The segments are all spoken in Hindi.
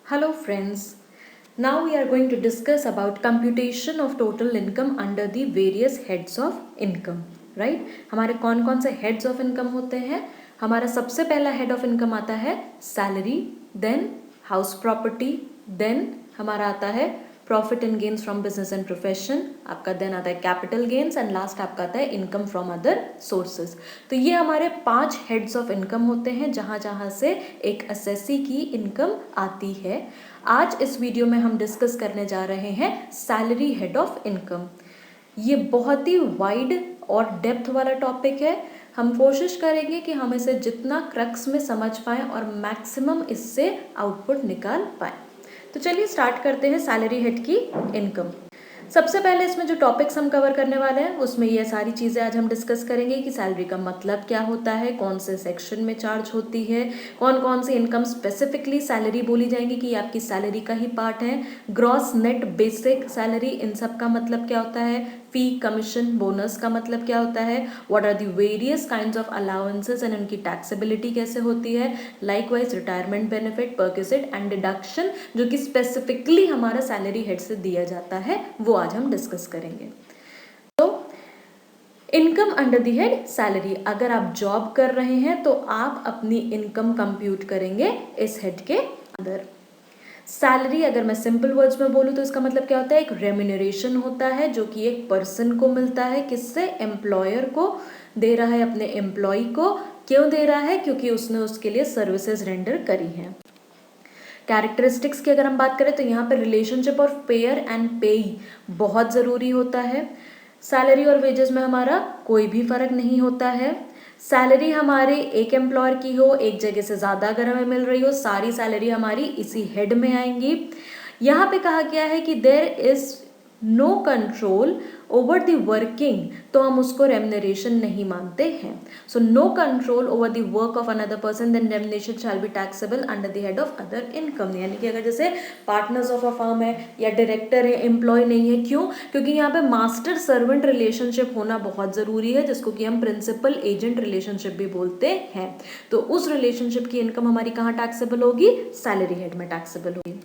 Hello friends. Now we are going to discuss about computation of total income under the various heads of income. Right? हमारे कौन कौन से heads of income होते हैं? हमारा सबसे पहला head of income आता है salary, then house property, then हमारा आता है profit and gains from business and profession, आपका देन आता है कैपिटल गेन्स एंड लास्ट आपका आता है इनकम फ्रॉम अदर सोर्सेज। तो ये हमारे 5 हेड्स ऑफ इनकम होते हैं जहाँ जहाँ से एक असेसी की इनकम आती है। आज इस वीडियो में हम डिस्कस करने जा रहे हैं सैलरी हेड ऑफ इनकम। ये बहुत ही वाइड और डेप्थ वाला टॉपिक है। हम कोशिश करेंगे कि हम इसे जितना क्रक्स में समझ पाएँ और मैक्सिमम इससे आउटपुट निकाल पाएँ। तो चलिए स्टार्ट करते हैं सैलरी हेड की इनकम। सबसे पहले इसमें जो टॉपिक्स हम कवर करने वाले हैं उसमें ये सारी चीज़ें आज हम डिस्कस करेंगे कि सैलरी का मतलब क्या होता है, कौन से सेक्शन में चार्ज होती है, कौन कौन सी इनकम स्पेसिफिकली सैलरी बोली जाएंगी कि ये आपकी सैलरी का ही पार्ट है, gross net basic salary in सब का मतलब क्या होता है, फी कमीशन बोनस का मतलब क्या होता है, what are the various kinds of allowances and उनकी टैक्सेबिलिटी कैसे होती है, likewise retirement benefit perquisite and deduction जो कि स्पेसिफिकली हमारा सैलरी हेड से दिया जाता है वो आज हम डिस्कस करेंगे। तो income under the head salary, अगर आप जॉब कर रहे हैं तो आप अपनी इनकम कंप्यूट करेंगे इस हेड के अंदर। सैलरी अगर मैं सिंपल वर्ड्स में बोलूँ तो इसका मतलब क्या होता है, एक रेम्यूनरेशन होता है जो कि एक पर्सन को मिलता है, किससे, एम्प्लॉयर को दे रहा है अपने एम्प्लॉय को। क्यों दे रहा है, क्योंकि उसने उसके लिए सर्विसेज रेंडर करी हैं। कैरेक्टरिस्टिक्स की अगर हम बात करें तो यहाँ पे रिलेशनशिप और फेयर एंड पेई बहुत ज़रूरी होता है। सैलरी और वेजेस में हमारा कोई भी फर्क नहीं होता है। सैलरी हमारे एक एम्प्लॉयर की हो, एक जगह से ज़्यादा अगर हमें मिल रही हो, सारी सैलरी हमारी इसी हेड में आएंगी। यहाँ पे कहा गया है कि there is no control over the working, तो हम उसको रेम्यूनरेशन नहीं मानते हैं। So no control over the work of another person then remuneration shall be taxable under the head of other income. यानी कि अगर जैसे पार्टनर्स ऑफ अ फर्म है या डायरेक्टर है, एम्प्लॉय नहीं है, क्यों, क्योंकि यहाँ पे मास्टर सर्वेंट रिलेशनशिप होना बहुत ज़रूरी है जिसको कि हम प्रिंसिपल एजेंट रिलेशनशिप भी बोलते हैं। तो उस रिलेशनशिप की इनकम हमारी कहाँ टैक्सेबल होगी, सैलरी हेड में टैक्सेबल होगी।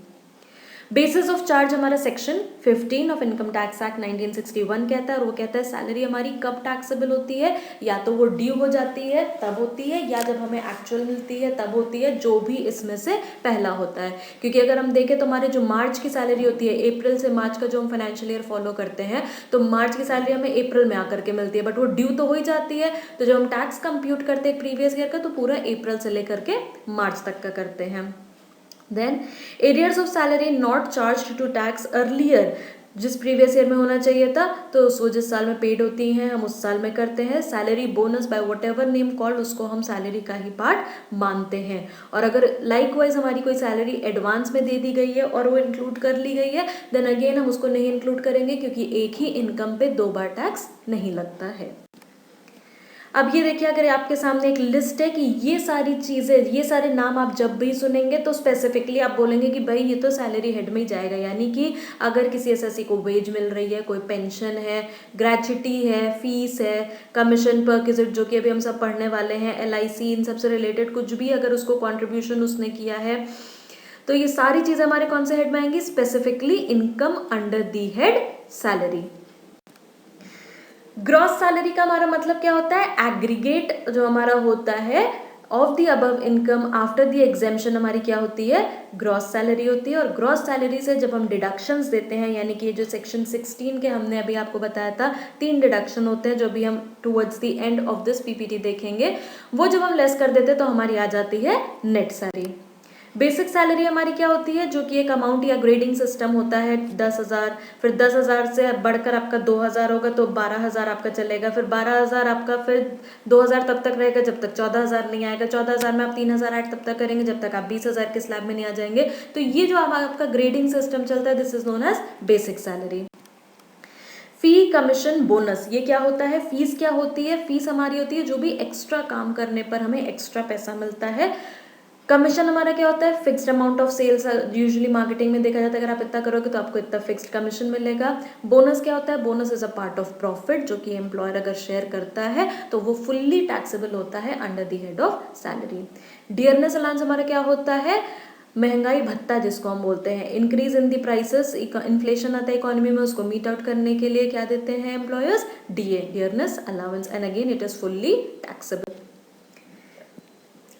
बेसिस ऑफ चार्ज हमारा section 15 of income tax act 1961 कहता है, और वो कहता है सैलरी हमारी कब टैक्सेबल होती है, या तो वो ड्यू हो जाती है तब होती है, या जब हमें एक्चुअल मिलती है तब होती है, जो भी इसमें से पहला होता है। क्योंकि अगर हम देखें तो हमारे जो मार्च की सैलरी होती है, अप्रैल से मार्च का जो हम फाइनेंशियल ईयर फॉलो करते हैं, तो मार्च की सैलरी हमें अप्रैल में आकर के मिलती है, बट वो ड्यू तो हो ही जाती है। तो जब हम टैक्स कंप्यूट करते हैं प्रीवियस ईयर का तो पूरा अप्रैल से लेकर के मार्च तक का करते हैं। Then arrears of salary not charge to tax earlier, जिस प्रीवियस ईयर में होना चाहिए था तो वो जिस साल में पेड होती हैं हम उस साल में करते हैं। Salary bonus bye what ever name called, उसको हम सैलरी का ही पार्ट मानते हैं। और अगर लाइकवाइज हमारी कोई सैलरी एडवांस में दे दी गई है और वो इंक्लूड कर ली गई है, देन अगेन हम उसको नहीं इंक्लूड करेंगे क्योंकि एक ही इनकम पे 2 बार टैक्स नहीं लगता है। अब ये देखिए, अगर आपके सामने एक लिस्ट है कि ये सारी चीज़ें, ये सारे नाम आप जब भी सुनेंगे तो स्पेसिफिकली आप बोलेंगे कि भाई ये तो सैलरी हेड में ही जाएगा। यानी कि अगर किसी एसएससी को वेज मिल रही है, कोई पेंशन है, ग्रेच्युटी है, फीस है, कमीशन परक्विजिट जो कि अभी हम सब पढ़ने वाले हैं, एलआईसी, इन सब से रिलेटेड कुछ भी अगर उसको कॉन्ट्रीब्यूशन उसने किया है, तो ये सारी चीज़ें हमारे कौन से हेड में आएंगी, specifically income under the head salary. Gross salary का हमारा मतलब क्या होता है, एग्रीगेट जो हमारा होता है of the above income after the exemption हमारी क्या होती है, ग्रॉस सैलरी होती है। और ग्रॉस सैलरी से जब हम डिडक्शंस देते हैं, यानी कि जो सेक्शन 16 के हमने अभी आपको बताया था 3 डिडक्शन होते हैं जो भी हम towards the end of this PPT देखेंगे, वो जब हम लेस कर देते हैं तो हमारी आ जाती है नेट सैलरी। बेसिक सैलरी हमारी क्या होती है, जो कि एक अमाउंट या ग्रेडिंग सिस्टम होता है 10,000, फिर 10,000 से बढ़कर आपका 2,000 होगा तो 12,000 आपका चलेगा, फिर 12,000 आपका, फिर 2,000 तब तक रहेगा जब तक 14,000 नहीं आएगा, 14,000 में आप 3,000 ऐड तब तक करेंगे जब तक आप 20,000 के स्लैब में नहीं आ जाएंगे। तो ये जो आपका ग्रेडिंग सिस्टम चलता है, this is known as basic salary. Fee commission bonus, ये क्या होता है, फीस क्या होती है, फीस हमारी होती है जो भी एक्स्ट्रा काम करने पर हमें एक्स्ट्रा पैसा मिलता है। कमीशन हमारा क्या होता है, fixed amount of sales, usually marketing में देखा जाता है अगर आप इतना करोगे तो आपको इतना फिक्स्ड कमीशन मिलेगा। बोनस क्या होता है, bonus is a part of profit जो कि एम्प्लॉयर अगर शेयर करता है तो वो फुल्ली टैक्सेबल होता है under the head of salary. Dearness allowance हमारा क्या होता है, महंगाई भत्ता जिसको हम बोलते हैं, increase in the prices, inflation आता है इकोनॉमी में, उसको मीट आउट करने के लिए क्या देते हैं employers, DA, dearness allowance, and again it is fully taxable.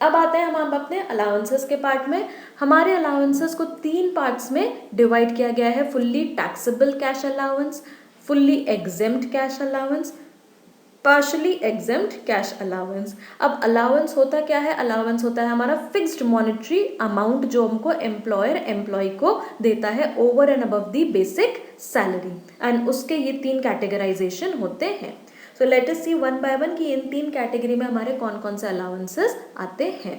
अब आते हैं हम अपने अलाउंसेस के पार्ट में। हमारे अलाउंसेस को 3 पार्ट्स में डिवाइड किया गया है, fully taxable cash allowance, fully exempt cash allowance, partially exempt cash allowance. अब अलाउंस होता क्या है, अलाउंस होता है हमारा फिक्स्ड मॉनेटरी अमाउंट जो हमको एम्प्लॉयर एम्प्लॉय को देता है over and above the basic salary, and उसके ये 3 कैटेगराइजेशन होते हैं। So let us see one by one कि इन 3 कैटेगरी में हमारे कौन कौन से अलाउंसेस आते हैं।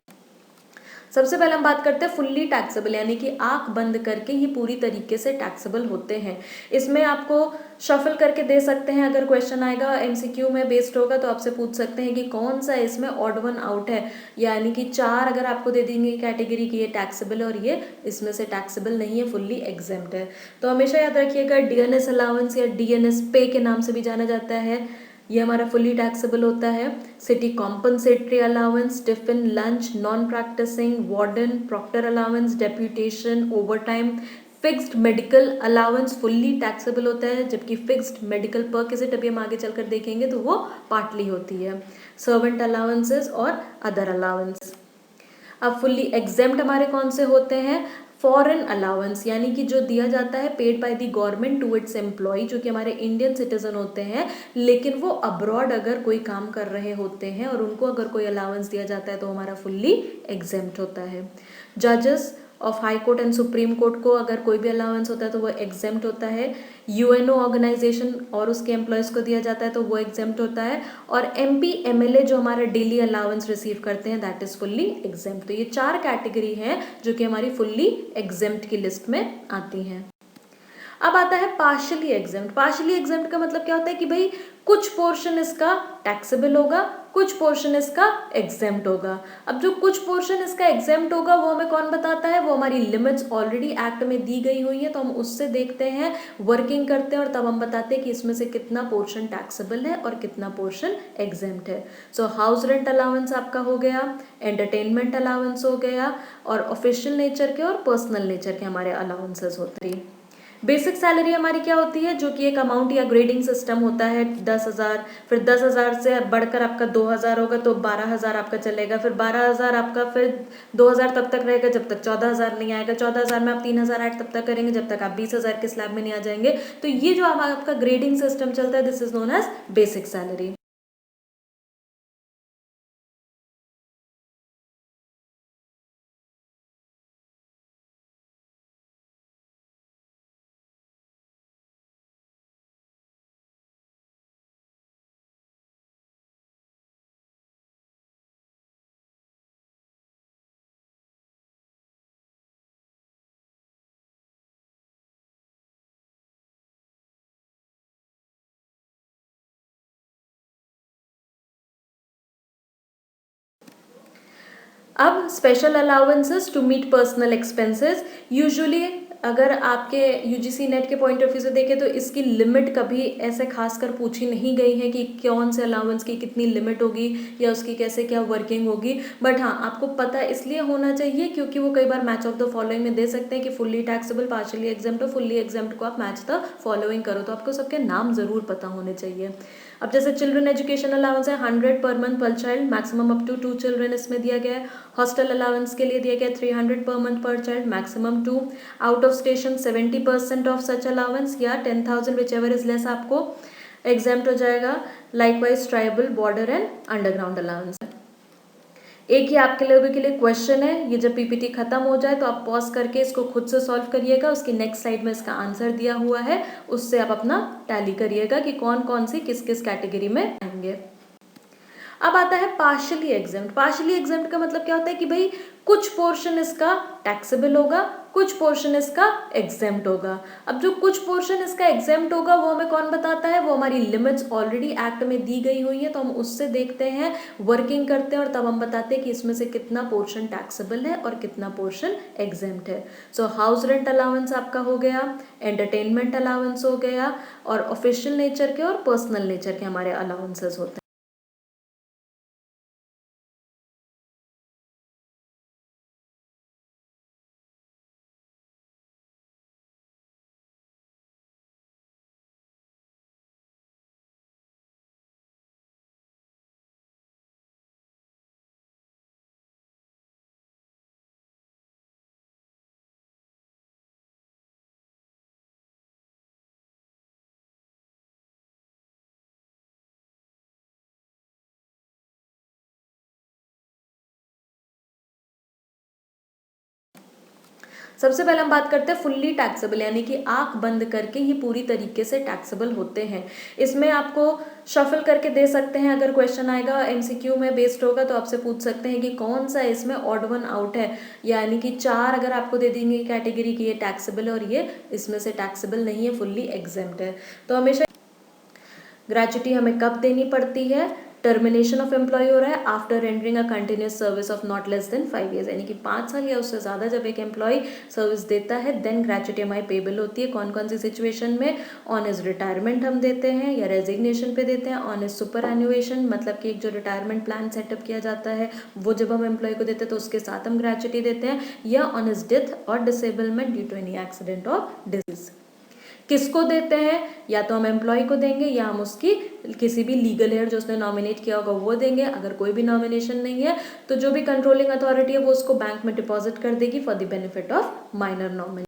सबसे पहले हम बात करते हैं फुल्ली टैक्सेबल, यानी कि आंख बंद करके ही पूरी तरीके से टैक्सेबल होते हैं। इसमें आपको शफल करके दे सकते हैं, अगर क्वेश्चन आएगा एमसीक्यू में बेस्ड होगा तो आपसे पूछ सकते हैं कि कौन सा इसमें ऑड वन आउट है, यानी कि 4 अगर आपको दे देंगे कैटेगरी की ये टैक्सेबल और ये इसमें से टैक्सेबल नहीं है, फुल्ली एग्जेम्प्ट है। तो हमेशा याद रखिएगा डीएनएस अलाउंस या डीएनएस पे के नाम से भी जाना जाता है, ये हमारा फुल्ली टैक्सेबल होता है। City compensatory allowance, tiffin, lunch, non practising, warden, proctor allowance, deputation, overtime, fixed medical allowance fully taxable होता है, जबकि फिक्स्ड मेडिकल पर किसे अभी हम आगे चलकर देखेंगे तो वो पार्टली होती है। सर्वेंट अलाउंसेस और अदर अलाउंस। अब फुल्ली एग्जेम्प्ट हमारे कौन से होते हैं, फॉरेन अलाउंस, यानी कि जो दिया जाता है paid by the government to its employee, जो कि हमारे इंडियन सिटीजन होते हैं लेकिन वो अब्रॉड अगर कोई काम कर रहे होते हैं और उनको अगर कोई अलाउंस दिया जाता है तो हमारा फुल्ली एग्जेम्प्ट होता है। जजेस of high court and supreme court को अगर कोई भी अलाउंस होता है तो वो एग्जेम्प्ट होता है। यूएनओ ऑर्गेनाइजेशन और उसके एम्प्लॉयज़ को दिया जाता है तो वो एग्जेम्प्ट होता है। और एमपी एमएलए जो हमारा डेली अलाउंस रिसीव करते हैं दैट इज फुल्ली एग्जेम्प्ट। तो ये 4 कैटेगरी हैं जो कि हमारी फुल्ली एग्जेम्प्ट की लिस्ट में आती हैं। अब आता है पार्शियली एग्जेम्प्ट। पार्शियली एग्जेम्प्ट का मतलब क्या होता है कि भाई कुछ पोर्शन इसका टैक्सेबल होगा, कुछ पोर्शन इसका एग्जेम्प्ट होगा। अब जो कुछ पोर्शन इसका एग्जेम्प्ट होगा वो हमें कौन बताता है, वो हमारी लिमिट्स ऑलरेडी एक्ट में दी गई हुई है, तो हम उससे देखते हैं, वर्किंग करते हैं और तब हम बताते हैं कि इसमें से कितना पोर्शन टैक्सेबल है और कितना पोर्शन एग्जेम्प्ट है। सो हाउस रेंट अलाउंस आपका हो गया, एंटरटेनमेंट अलाउंस हो गया, और ऑफिशियल नेचर के और पर्सनल नेचर के हमारे अलाउंसेस होते हैं। बेसिक सैलरी हमारी क्या होती है, जो कि एक अमाउंट या ग्रेडिंग सिस्टम होता है 10,000, फिर 10,000 से बढ़कर आपका 2,000 होगा तो 12,000 आपका चलेगा, फिर 12,000 आपका, फिर 2,000 तब तक रहेगा जब तक 14,000 नहीं आएगा, 14,000 में आप 3,000 ऐड तब तक करेंगे जब तक आप 20,000 के स्लैब में नहीं आ जाएंगे। तो ये जो आपका ग्रेडिंग सिस्टम चलता है this is known as basic salary. अब special allowances to meet personal expenses. Usually अगर आपके यूजीसी नेट के पॉइंट ऑफ व्यू से देखें तो इसकी लिमिट कभी ऐसे खासकर पूछी नहीं गई है कि कौन से अलाउंस की कितनी लिमिट होगी या उसकी कैसे क्या वर्किंग होगी। बट हाँ, आपको पता इसलिए होना चाहिए क्योंकि वो कई बार मैच ऑफ द फॉलोइंग में दे सकते हैं कि फुल्ली टैक्सेबल, पार्शियली एग्जेम्प्ट और फुल्ली एग्जेम्प्ट को आप मैच द फॉलोइंग करो, तो आपको सबके नाम जरूर पता होने चाहिए। अब जैसे चिल्ड्रन एजुकेशन अलाउंस है 100 per month per child, maximum up to 2 children इसमें दिया गया है। हॉस्टल अलाउंस के लिए दिया गया 300 पर month per child, maximum 2। Out of station 70% of such allowance या 10,000 विच एवर इज लेस आपको एग्जाम्प्ट हो जाएगा। Likewise tribal, border and underground allowance. एक ही आपके लोगों के लिए क्वेश्चन है, ये जब पीपीटी खत्म हो जाए तो आप पॉज करके इसको खुद से सॉल्व करिएगा, उसकी नेक्स्ट स्लाइड में इसका आंसर दिया हुआ है, उससे आप अपना टैली करिएगा कि कौन कौन सी किस किस कैटेगरी में आएंगे। अब आता है पार्शियली एग्जेम्प्ट। पार्शियली एग्जेम्प्ट का मतलब क्या होता है कि भाई कुछ पोर्शन इसका टैक्सेबल होगा, कुछ पोर्शन इसका एग्जेम्प्ट होगा। अब जो कुछ पोर्शन इसका एग्जेम्प्ट होगा वो हमें कौन बताता है, वो हमारी लिमिट्स ऑलरेडी एक्ट में दी गई हुई है, तो हम उससे देखते हैं, वर्किंग करते हैं और तब हम बताते हैं कि इसमें से कितना पोर्शन टैक्सेबल है और कितना पोर्शन एग्जेम्प्ट है। सो हाउस रेंट अलाउंस आपका हो गया, एंटरटेनमेंट अलाउंस हो गया, और ऑफिशियल नेचर के और पर्सनल नेचर के हमारे अलाउंसेस होते हैं। सबसे पहले हम बात करते हैं फुल्ली टैक्सेबल, यानी कि आंख बंद करके ही पूरी तरीके से टैक्सेबल होते हैं। इसमें आपको शफल करके दे सकते हैं, अगर क्वेश्चन आएगा एमसीक्यू में बेस्ड होगा तो आपसे पूछ सकते हैं कि कौन सा इसमें ऑड वन आउट है, यानी कि 4 अगर आपको दे देंगे कैटेगरी की ये टैक्सेबल है और ये इसमें से टैक्सेबल नहीं है, फुल्ली एग्जेम्प्ट है। तो हमेशा ग्रेच्युटी हमें कब देनी पड़ती है, टर्मिनेशन ऑफ एम्प्लॉय हो रहा है after rendering a continuous service of not less than 5 years, यानी कि 5 साल या उससे ज़्यादा जब एक एम्प्लॉय सर्विस देता है देन ग्रेच्युटी हमारी पेबल होती है। कौन कौन सी सिचुएशन में, ऑन हिज रिटायरमेंट हम देते हैं या रेजिग्नेशन पे देते हैं, ऑन हिज सुपर एन्युएशन मतलब कि एक जो रिटायरमेंट प्लान सेटअप किया जाता है वो जब हम एम्प्लॉय को देते हैं तो उसके साथ हम ग्रेच्युटी देते हैं, या ऑन हिज डेथ और disablement due to any accident और डिजीज। किसको देते हैं, या तो हम एम्प्लॉय को देंगे या हम उसकी किसी भी लीगल हेयर जो उसने नॉमिनेट किया होगा वो देंगे। अगर कोई भी नॉमिनेशन नहीं है तो जो भी कंट्रोलिंग अथॉरिटी है वो उसको बैंक में डिपॉजिट कर देगी for the benefit of minor nominee.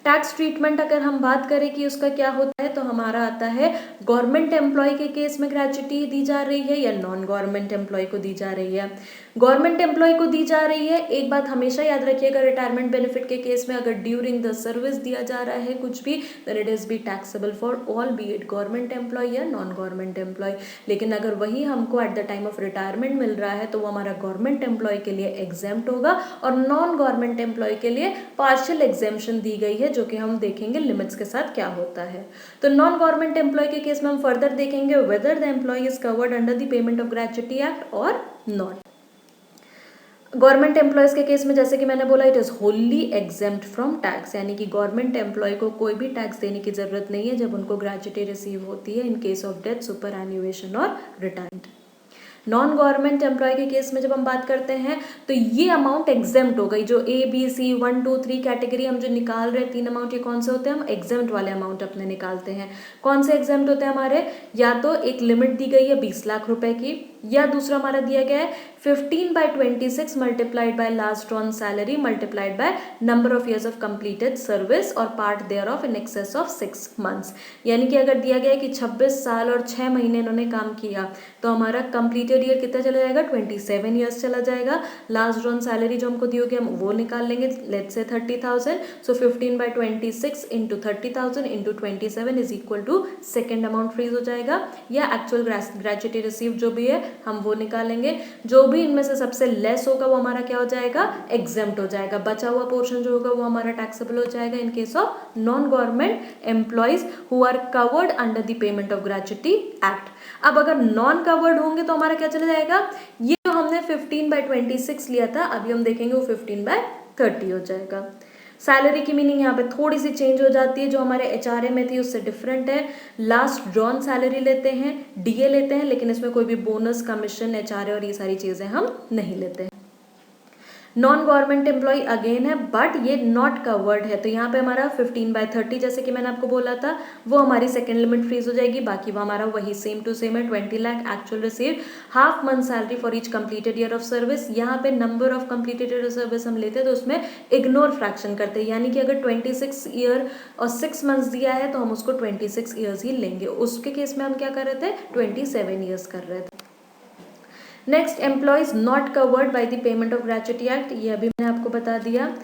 Tax treatment अगर हम बात करें कि उसका क्या होता है तो हमारा आता है गवर्नमेंट एम्प्लॉय के केस में ग्रेच्युटी दी जा रही है या नॉन गवर्नमेंट एम्प्लॉय को दी जा रही है। गवर्नमेंट एम्प्लॉय को दी जा रही है, एक बात हमेशा याद रखिएगा रिटायरमेंट बेनिफिट के केस में अगर ड्यूरिंग द सर्विस दिया जा रहा है कुछ भी then it is be taxable for all be it government employ या नॉन गवर्नमेंट एम्प्लॉय। लेकिन अगर वही हमको at the time of retirement मिल रहा है तो वो हमारा गवर्नमेंट एम्प्लॉय के लिए एग्जेम्प्ट होगा और नॉन गवर्नमेंट एम्प्लॉय के लिए पार्शियल एग्जेम्पशन दी गई है जो कि हम देखेंगे लिमिट्स के साथ क्या होता है। तो नॉन गवर्नमेंट एम्प्लॉय के केस में हम फर्दर देखेंगे whether the employ is covered under the payment of gratuity act और नॉट। गवर्नमेंट एम्प्लॉयज के केस में जैसे कि मैंने बोला it is wholly exempt from tax, यानी कि गवर्नमेंट एम्प्लॉय को कोई भी टैक्स देने की जरूरत नहीं है जब उनको ग्रेच्युटी रिसीव होती है in case of death, superannuation और रिटायरमेंट। नॉन गवर्नमेंट एम्प्लॉय के केस में जब हम बात करते हैं तो ये अमाउंट एग्जेम्प्ट हो गई, जो ए बी सी 1 2 3 कैटेगरी हम जो निकाल रहे हैं 3 अमाउंट, ये कौन से होते हैं, हम एग्जेम्प्ट वाले अमाउंट अपने निकालते हैं। कौन से एग्जेम्प्ट होते हैं हमारे, या तो एक लिमिट दी गई है 20 लाख रुपए की, या दूसरा हमारा दिया गया है 15/26 मल्टीप्लाइड बाय लास्ट ऑन salary multiplied by number of years of completed service और part thereof in excess of 6 months. यानी कि अगर दिया गया है कि 26 साल और 6 महीने इन्होंने काम किया तो हमारा कंप्लीटेड ईयर कितना चला जाएगा, 27 ईयर्स चला जाएगा। लास्ट ऑन सैलरी जो हमको दी होगी हम वो निकाल लेंगे, let's say 30,000, so 15/26 into 30,000 into 27 is equal to second amount freeze हो जाएगा, या एक्चुअल ग्रेच्युटी रिसीव जो भी है हम वो निकालेंगे। जो भी इनमें से सबसे लेस होगा वो हमारा क्या हो जाएगा, एग्जेम्प्ट हो जाएगा। बचा हुआ पोर्शन जो होगा वो हमारा टैक्सेबल हो जाएगा in case of non government employees who are covered under the payment of gratuity act. अब अगर नॉन कवर्ड होंगे तो हमारा क्या चला जाएगा, ये जो हमने 15/26 लिया था अभी हम देखेंगे वो 15/30 हो जाएगा। सैलरी की मीनिंग यहाँ पे थोड़ी सी चेंज हो जाती है, जो हमारे एचआरए में थी उससे डिफरेंट है। लास्ट ड्रॉन सैलरी लेते हैं, डीए लेते हैं, लेकिन इसमें कोई भी बोनस, कमीशन, एचआरए और ये सारी चीजें हम नहीं लेते हैं। नॉन गवर्नमेंट एम्प्लॉय अगेन है बट ये नॉट कवर्ड है, तो यहाँ पे हमारा 15/30 जैसे कि मैंने आपको बोला था वो हमारी सेकंड लिमिट फ्रीज हो जाएगी। बाकी वो हमारा वही सेम टू सेम है, 20 lakh actual receive, half month salary for each completed year of service. यहाँ पे number of completed year of service हम लेते हैं तो उसमें इग्नोर फ्रैक्शन करते हैं, यानी कि अगर 26 ईयर और 6 मंथ्स दिया है तो हम उसको 26 ईयर्स ही लेंगे। उसके केस में हम क्या कर रहे थे, 27 ईयर्स कर रहे थे। Next employees not covered by the payment of gratuity act, ये अभी मैंने आपको बता दिया।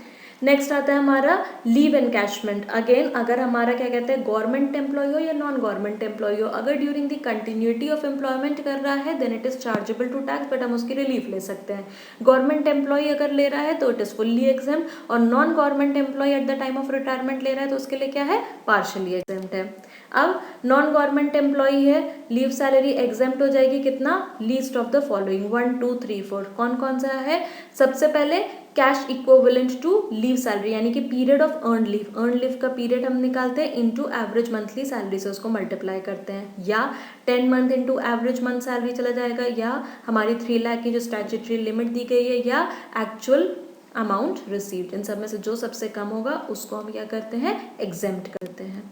नेक्स्ट आता है हमारा लीव एनकैशमेंट। अगेन अगर हमारा क्या कहते हैं गवर्नमेंट एम्प्लॉय हो या नॉन गवर्नमेंट एम्प्लॉय हो, अगर during the continuity of employment कर रहा है then it is chargeable to tax, but हम उसकी रिलीफ ले सकते हैं। गवर्नमेंट एम्प्लॉय अगर ले रहा है तो इट इज फुल्ली एग्जेम्प्ट, और non government employee at the time of retirement ले रहा है तो उसके लिए क्या है, पार्शियली एग्जेम्प्ट है। अब नॉन गवर्नमेंट एम्प्लॉय है, लीव सैलरी एग्जेम्प्ट हो जाएगी कितना, लीस्ट ऑफ द फॉलोइंग 1 2 3 4। कौन कौन सा है, सबसे पहले cash equivalent to leave salary, यानी कि period of earn leave. Earn leave का पीरियड हम निकालते हैं इनटू एवरेज मंथली सैलरी से उसको मल्टीप्लाई करते हैं, या 10 month into average month salary चला जाएगा, या हमारी 3 लाख की जो स्टैट्यूटरी लिमिट दी गई है, या एक्चुअल अमाउंट रिसीव्ड। इन सब में से जो सबसे कम होगा उसको हम क्या करते हैं, एग्जेम्प्ट करते हैं।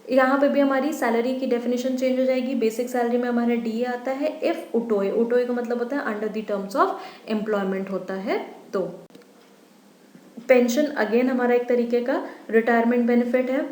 यहाँ पे भी हमारी सैलरी की डेफिनेशन चेंज हो जाएगी। बेसिक सैलरी में हमारा डीए आता है इफ उटोए, उटोए का मतलब होता है under the terms of employment होता है। तो पेंशन अगेन हमारा एक तरीके का रिटायरमेंट बेनिफिट है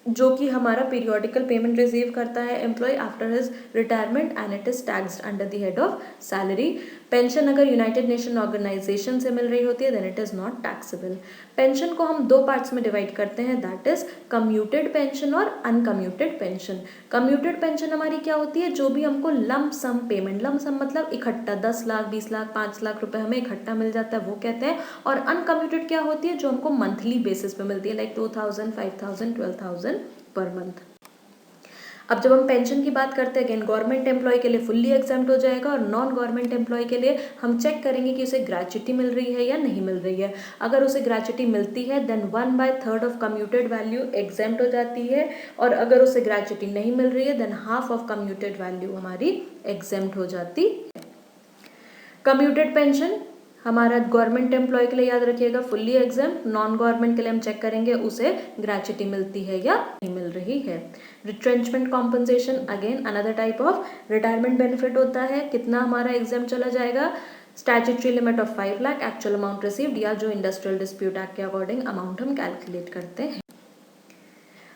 जो कि हमारा पीरियोडिकल पेमेंट रिसीव करता है employee after his retirement and it is taxed under the head of salary. Pension अगर यूनाइटेड नेशन ऑर्गेनाइजेशन से मिल रही होती है then it is not taxable. Pension को हम दो पार्ट्स में डिवाइड करते हैं, दैट इज कम्यूटेड पेंशन और अनकम्यूटेड पेंशन। कम्यूटेड पेंशन हमारी क्या होती है, जो भी हमको lump sum payment, lump sum मतलब इकट्ठा 10 लाख 20 लाख 5 लाख रुपए हमें इकट्ठा मिल जाता है वो कहते हैं। और अनकम्यूटेड क्या होती है, जो हमको मंथली बेसिस पे मिलती है, लाइक 2000 5000 12000 पर मंथ। अब जब हम पेंशन की बात करते हैं, अगेन गवर्नमेंट एम्प्लॉय के लिए फुल्ली एग्जाम्प्ट हो जाएगा और नॉन गवर्नमेंट एम्प्लॉय के लिए हम चेक करेंगे कि उसे ग्रेच्युटी मिल रही है या नहीं मिल रही है। अगर उसे ग्रेच्युटी मिलती है then 1/3 of commuted value exempt हो जाती है, और अगर उसे ग्रेच्युटी नहीं मिल रही है than half of commuted value हमारी एग्जाम्प्ट हो जाती है। कम्यूटेड पेंशन हमारा गवर्नमेंट एम्प्लॉय के लिए याद रखिएगा फुल्ली एग्जाम्प्ट, नॉन गवर्नमेंट के लिए हम चेक करेंगे उसे ग्रेच्युटी मिलती है या नहीं मिल रही है। Retrenchment compensation again another type of retirement benefit होता है, कितना हमारा एग्जाम्प्ट चला जाएगा, statutory limit of 5 lakh, actual amount received, या जो इंडस्ट्रियल डिस्प्यूट एक्ट के अकॉर्डिंग अमाउंट हम कैलकुलेट करते हैं।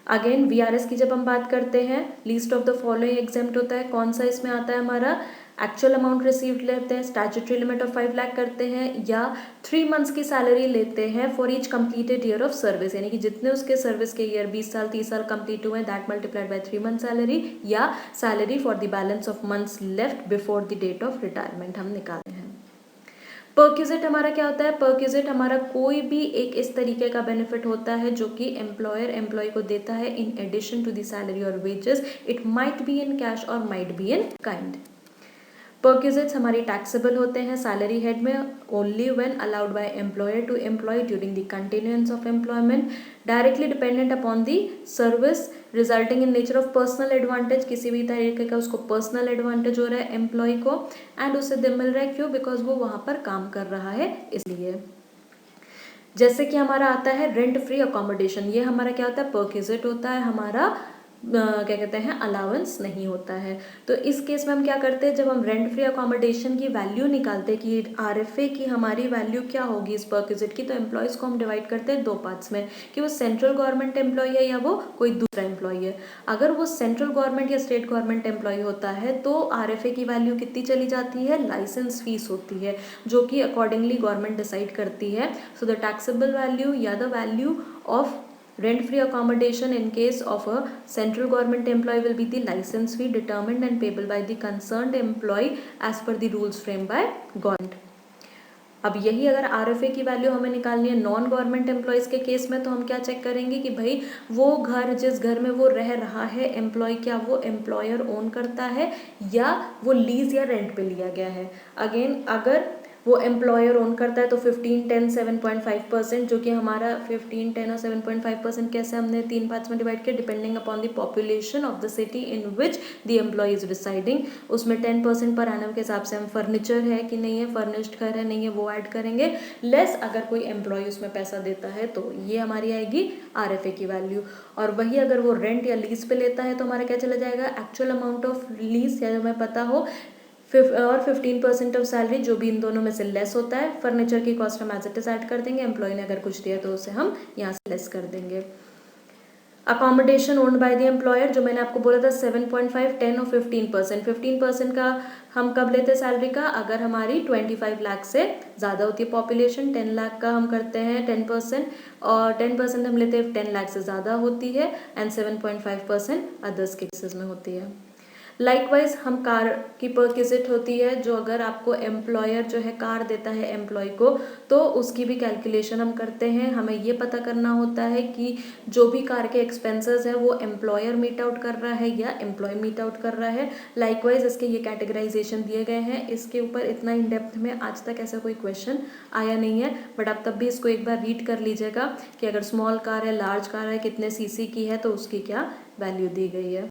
अगेन वीआरएस की जब हम बात करते हैं, least of the following exempt होता है, कौन सा इसमें आता है हमारा, एक्चुअल अमाउंट रिसीव्ड लेते हैं, स्टैट्यूटरी लिमिट ऑफ 5 लाख करते हैं, या 3 मंथ्स की सैलरी लेते हैं for each completed year of service, यानी कि जितने उसके सर्विस के ईयर 20 साल 30 साल कंप्लीट हुए that multiplied by 3 month salary, या salary for the balance of months left before the date of retirement हम निकालते हैं। पर्क्विजिट हमारा क्या होता है, पर्क्विजिट हमारा कोई भी एक इस तरीके का बेनिफिट होता है जो कि एम्प्लॉयर एम्प्लॉय को देता है in addition to the salary और wages, it might be in cash और might be in kind. Perquisites हमारी टैक्सेबल होते हैं सैलरी हेड में only when allowed by employer to employ during the continuance of employment, directly dependent upon the service, resulting in nature of personal advantage, किसी भी तरीके का उसको पर्सनल एडवांटेज हो रहा है एम्प्लॉय को, एंड उसे मिल रहा है क्यों, बिकॉज वो वहां पर काम कर रहा है इसलिए। जैसे कि हमारा आता है रेंट फ्री अकोमोडेशन, ये हमारा क्या होता है, पर्क्विजिट होता है, हमारा क्या कहते हैं अलाउंस नहीं होता है। तो इस केस में हम क्या करते हैं, जब हम रेंट फ्री अकोमोडेशन की वैल्यू निकालते हैं कि आरएफए की हमारी वैल्यू क्या होगी इस पर्क्विजिट की, तो एम्प्लॉयज को हम डिवाइड करते हैं दो पार्ट्स में, कि वो सेंट्रल गवर्नमेंट एम्प्लॉय है या वो कोई दूसरा एम्प्लॉय है। अगर वो सेंट्रल गवर्नमेंट या स्टेट गवर्नमेंट एम्प्लॉय होता है तो आरएफए की वैल्यू कितनी चली जाती है, लाइसेंस फीस होती है जो कि अकॉर्डिंगली गवर्नमेंट डिसाइड करती है। सो द टैक्सेबल वैल्यू या the value of rent-free accommodation in case of a central government employee will be the license fee determined and payable by the concerned employee as per the rules framed by government. अब यही अगर आरएफए की वैल्यू हमें निकालनी है नॉन गवर्नमेंट एम्प्लॉयज के केस में, तो हम क्या चेक करेंगे कि भाई वो घर जिस घर में वो रह रहा है एम्प्लॉय, क्या वो एम्प्लॉयर ओन करता है या वो लीज या रेंट पे लिया गया है। अगेन अगर वो एम्प्लॉयर ओन करता है तो 15, 10, 7.5%, जो कि हमारा 15, 10 और 7.5% कैसे हमने 3 पार्ट्स में डिवाइड किया, depending upon the population of the city in which the employ is residing. उसमें 10% पर एनम के हिसाब से हम फर्नीचर है कि नहीं है, फर्निश्ड घर है नहीं है, वो ऐड करेंगे, लेस अगर कोई एम्प्लॉय उसमें पैसा देता है तो ये हमारी आएगी आरएफए की वैल्यू। और वही अगर वो रेंट या लीज पे लेता है तो हमारा क्या चला जाएगा, एक्चुअल अमाउंट ऑफ लीज या हमें पता हो और 15% ऑफ सैलरी, जो भी इन दोनों में से लेस होता है। फर्नीचर की कॉस्ट हम एज इट इज ऐड कर देंगे, एम्प्लॉय ने अगर कुछ दिया तो उसे हम यहाँ से लेस कर देंगे। Accommodation owned by the employer, जो मैंने आपको बोला था 7.5, 10 और 15%। 15% का हम कब लेते हैं सैलरी का, अगर हमारी 25 लाख से ज़्यादा होती है पॉपुलेशन। 10 लाख का हम करते हैं 10%, और 10% हम लेते हैं 10 लाख से ज़्यादा होती है, एंड 7.5% अदर्स केसेस में होती है। लाइकवाइज हम कार की पर्क्विजिट होती है, जो अगर आपको एम्प्लॉयर जो है कार देता है एम्प्लॉय को तो उसकी भी कैलकुलेशन हम करते हैं। हमें ये पता करना होता है कि जो भी कार के एक्सपेंसेस है वो एम्प्लॉयर मीट आउट कर रहा है या एम्प्लॉय मीट आउट कर रहा है। लाइकवाइज इसके ये कैटेगराइजेशन दिए गए हैं, इसके ऊपर इतना इन डेप्थ में आज तक ऐसा कोई क्वेश्चन आया नहीं है, बट आप तब भी इसको एक बार रीड कर लीजिएगा कि अगर स्मॉल कार है, लार्ज कार है, कितने सीसी की है, तो उसकी क्या वैल्यू दी गई है।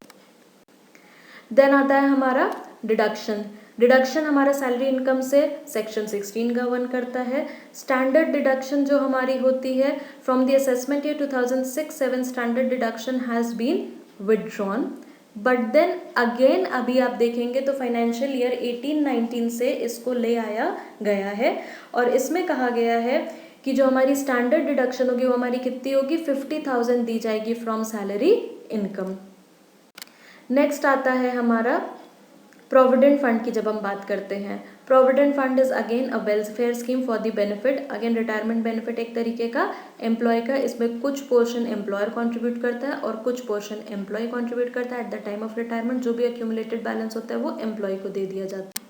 देन आता है हमारा डिडक्शन। डिडक्शन हमारा सैलरी इनकम से सेक्शन 16 गवर्न करता है। स्टैंडर्ड डिडक्शन जो हमारी होती है from the assessment year 2006-7 standard deduction has been withdrawn, but then again अभी आप देखेंगे तो फाइनेंशियल ईयर 18-19 से इसको ले आया गया है, और इसमें कहा गया है कि जो हमारी स्टैंडर्ड डिडक्शन होगी वो हमारी कितनी होगी, 50,000 दी जाएगी फ्रॉम सैलरी इनकम। नेक्स्ट आता है हमारा प्रोविडेंट फंड की जब हम बात करते हैं, provident fund is again a welfare scheme for the benefit, again retirement benefit एक तरीके का एम्प्लॉय का, इसमें कुछ पोर्शन एम्प्लॉयर कंट्रीब्यूट करता है और कुछ पोर्शन एम्प्लॉय कंट्रीब्यूट करता है। Eight the time of retirement जो भी एक्यूमुलेटेड बैलेंस होता है वो एम्प्लॉय को दे दिया जाता है।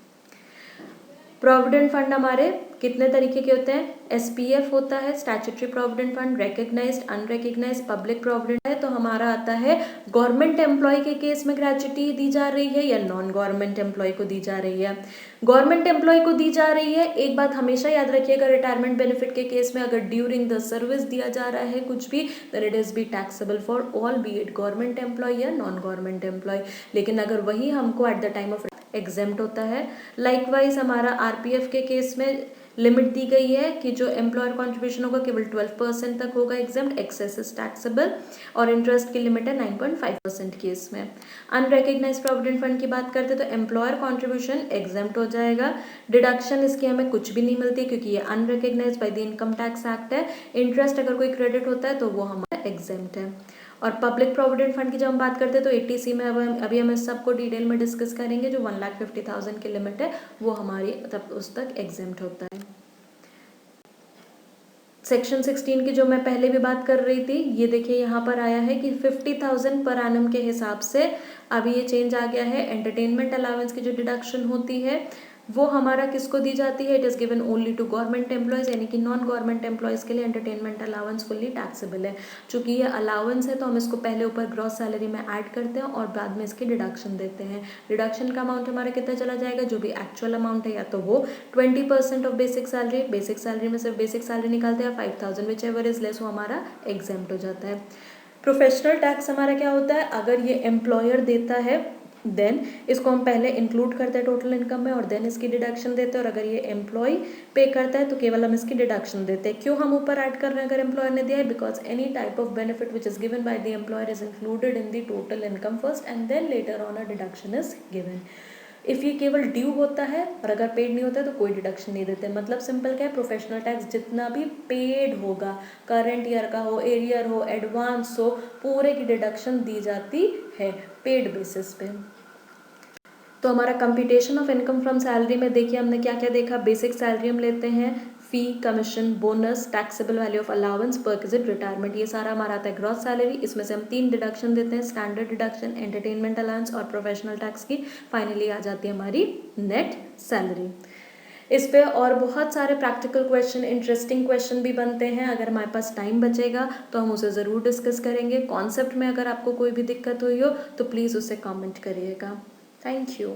प्रोविडेंट फंड हमारे कितने तरीके के होते हैं? एसपीएफ होता है, statutory provident fund, recognised, unrecognised, public provident है। तो हमारा आता है गवर्नमेंट एम्प्लॉय के केस में ग्रेच्युटी दी जा रही है या नॉन गवर्नमेंट एम्प्लॉय को दी जा रही है? गवर्नमेंट एम्प्लॉय को दी जा रही है। एक बात हमेशा याद रखिएगा, रिटायरमेंट बेनिफिट के केस में अगर ड्यूरिंग द सर्विस दिया जा रहा है कुछ भी, then it is be taxable for all, be it government employ या नॉन गवर्नमेंट एम्प्लॉय। लेकिन अगर वही हमको at the time of exempt होता है। लाइकवाइज हमारा आरपीएफ के केस में लिमिट दी गई है कि जो एम्प्लॉयर कॉन्ट्रीब्यूशन होगा केवल 12% तक होगा एग्जेम्प्ट, एक्सेस इज टैक्सेबल, और इंटरेस्ट की लिमिट है 9.5% केस में। अनरिकग्नाइज्ड प्रोविडेंट फंड की बात करते तो एम्प्लॉयर कॉन्ट्रीब्यूशन एग्जेम्प्ट हो जाएगा, डिडक्शन इसकी हमें कुछ भी नहीं मिलती क्योंकि ये unrecognised by the income tax act है। इंटरेस्ट अगर कोई क्रेडिट होता है तो वो हमारा एग्जेम्प्ट है। और पब्लिक प्रोविडेंट फंड की जब हम बात करते हैं तो एटीसी में अभी हम इस सबको डिटेल में डिस्कस करेंगे। जो 1,50,000 की लिमिट है वो हमारी तब उस तक एग्जेम्प्ट होता है। सेक्शन 16 की जो मैं पहले भी बात कर रही थी, ये देखिए यहाँ पर आया है कि 50,000 पर एनम के हिसाब से अभी ये चेंज आ गया है। एंटरटेनमेंट अलाउंस की जो डिडक्शन होती है वो हमारा किसको दी जाती है? It is given only to government employees, यानी कि नॉन गवर्नमेंट एम्प्लॉयज़ के लिए एंटरटेनमेंट अलाउंस फुल्ली टैक्सेबल है। चूंकि ये अलाउंस है तो हम इसको पहले ऊपर ग्रॉस सैलरी में ऐड करते हैं और बाद में इसकी डिडक्शन देते हैं। डिडक्शन का अमाउंट हमारा कितना चला जाएगा? जो भी एक्चुअल अमाउंट है या तो वो 20% of basic salary, basic salary में सिर्फ बेसिक सैलरी निकालते हैं, 5,000 विच एवर इज लेस वो हमारा एग्जेम्प्ट हो जाता है। प्रोफेशनल टैक्स हमारा क्या होता है? अगर ये एम्प्लॉयर देता है देन इसको हम पहले इंक्लूड करते हैं टोटल इनकम में और देन इसकी डिडक्शन देते हैं, और अगर ये एम्प्लॉय पे करता है तो केवल हम इसकी डिडक्शन देते हैं। क्यों हम ऊपर ऐड कर रहे हैं अगर एम्प्लॉयर ने दिया है? Because any type of benefit which is given by the employer is included in the total income first and then later on a deduction is given. If ये केवल ड्यू होता है और अगर पेड नहीं होता है तो कोई डिडक्शन नहीं देते। मतलब सिंपल क्या है, प्रोफेशनल टैक्स जितना भी पेड होगा, करंट ईयर का हो, एरियर हो, एडवांस हो, पूरे की डिडक्शन दी जाती है पेड बेसिस पे। तो हमारा computation of income from salary में देखिए हमने क्या क्या देखा। बेसिक सैलरी हम लेते हैं, fee, commission, bonus, taxable value of allowance, perquisite, retirement, ये सारा हमारा आता है ग्रॉस सैलरी। इसमें से हम 3 डिडक्शन देते हैं, स्टैंडर्ड डिडक्शन, एंटरटेनमेंट अलाउंस और प्रोफेशनल टैक्स की। फाइनली आ जाती है हमारी नेट सैलरी। इस पे और बहुत सारे प्रैक्टिकल क्वेश्चन, इंटरेस्टिंग क्वेश्चन भी बनते हैं। अगर हमारे पास टाइम बचेगा तो हम उसे ज़रूर डिस्कस करेंगे। कॉन्सेप्ट में अगर आपको कोई भी दिक्कत हुई हो तो प्लीज़ उसे कमेंट करिएगा। Thank you.